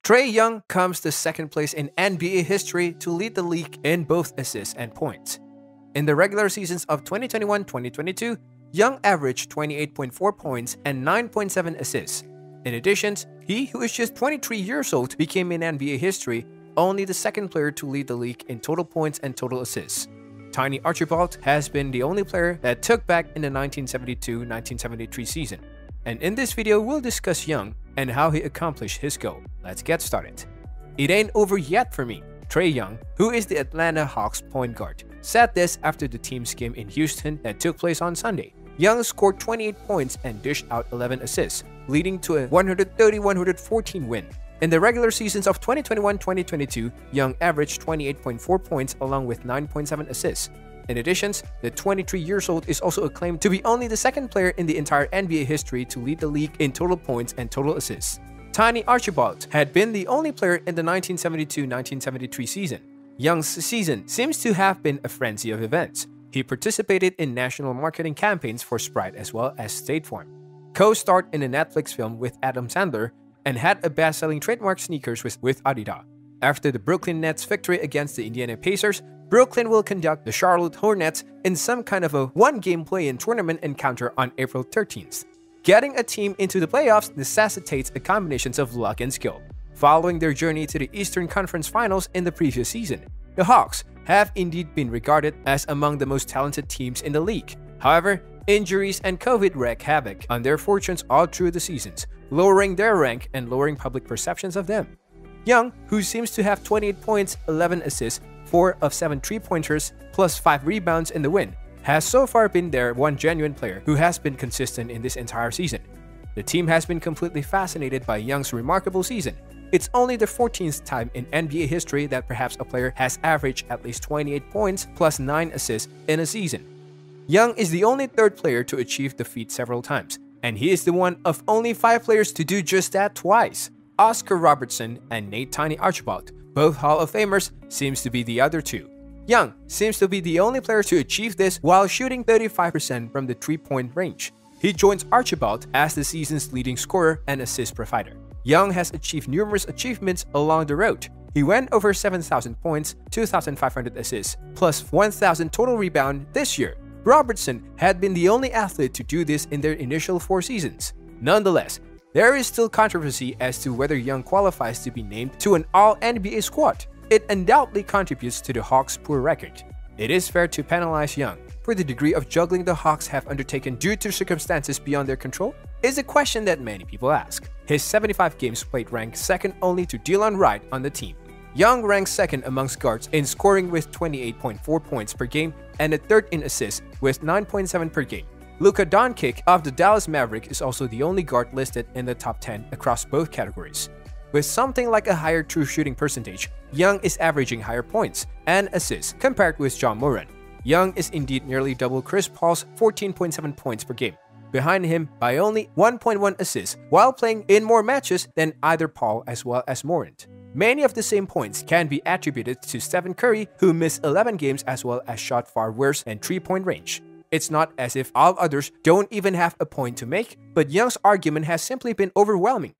Trae Young comes to second place in NBA history to lead the league in both assists and points. In the regular seasons of 2021-2022, Young averaged 28.4 points and 9.7 assists. In addition, he, who is just 23 years old, became in NBA history only the second player to lead the league in total points and total assists. Tiny Archibald has been the only player that took back in the 1972-1973 season. And in this video, we'll discuss Young and how he accomplished his goal. Let's get started. It ain't over yet for me. Trae Young, who is the Atlanta Hawks point guard, said this after the team's game in Houston that took place on Sunday. Young scored 28 points and dished out 11 assists, leading to a 130-114 win. In the regular seasons of 2021-2022, Young averaged 28.4 points along with 9.7 assists. In addition, the 23 years old is also acclaimed to be only the second player in the entire NBA history to lead the league in total points and total assists. Tiny Archibald had been the only player in the 1972-1973 season. Young's season seems to have been a frenzy of events. He participated in national marketing campaigns for Sprite as well as State Farm, co-starred in a Netflix film with Adam Sandler, and had a best-selling trademark sneakers with Adidas. After the Brooklyn Nets' victory against the Indiana Pacers, Brooklyn will conduct the Charlotte Hornets in some kind of a one-game play-in tournament encounter on April 13th. Getting a team into the playoffs necessitates a combination of luck and skill. Following their journey to the Eastern Conference Finals in the previous season, the Hawks have indeed been regarded as among the most talented teams in the league. However, injuries and COVID wreak havoc on their fortunes all through the seasons, lowering their rank and lowering public perceptions of them. Young, who seems to have 28 points, 11 assists, 4 of 7 3-pointers, plus 5 rebounds in the win, has so far been their one genuine player who has been consistent in this entire season. The team has been completely fascinated by Young's remarkable season. It's only the 14th time in NBA history that perhaps a player has averaged at least 28 points plus 9 assists in a season. Young is the only third player to achieve the feat several times, and he is the one of only 5 players to do just that twice. Oscar Robertson and Nate Tiny Archibald, both Hall of Famers, seems to be the other two. Young seems to be the only player to achieve this while shooting 35% from the 3-point range. He joins Archibald as the season's leading scorer and assist provider. Young has achieved numerous achievements along the road. He went over 7,000 points, 2,500 assists, plus 1,000 total rebound this year. Robertson had been the only athlete to do this in their initial 4 seasons. Nonetheless, there is still controversy as to whether Young qualifies to be named to an All-NBA squad. It undoubtedly contributes to the Hawks' poor record. It is fair to penalize Young for the degree of juggling the Hawks have undertaken due to circumstances beyond their control, is a question that many people ask. His 75 games played ranks second only to Delon Wright on the team. Young ranks second amongst guards in scoring with 28.4 points per game and a third in assists with 9.7 per game. Luka Doncic of the Dallas Mavericks is also the only guard listed in the top 10 across both categories. With something like a higher true shooting percentage, Young is averaging higher points and assists compared with John Moran. Young is indeed nearly double Chris Paul's 14.7 points per game, behind him by only 1.1 assists while playing in more matches than either Paul as well as Moran. Many of the same points can be attributed to Stephen Curry, who missed 11 games as well as shot far worse than 3-point range. It's not as if all others don't even have a point to make, but Young's argument has simply been overwhelming.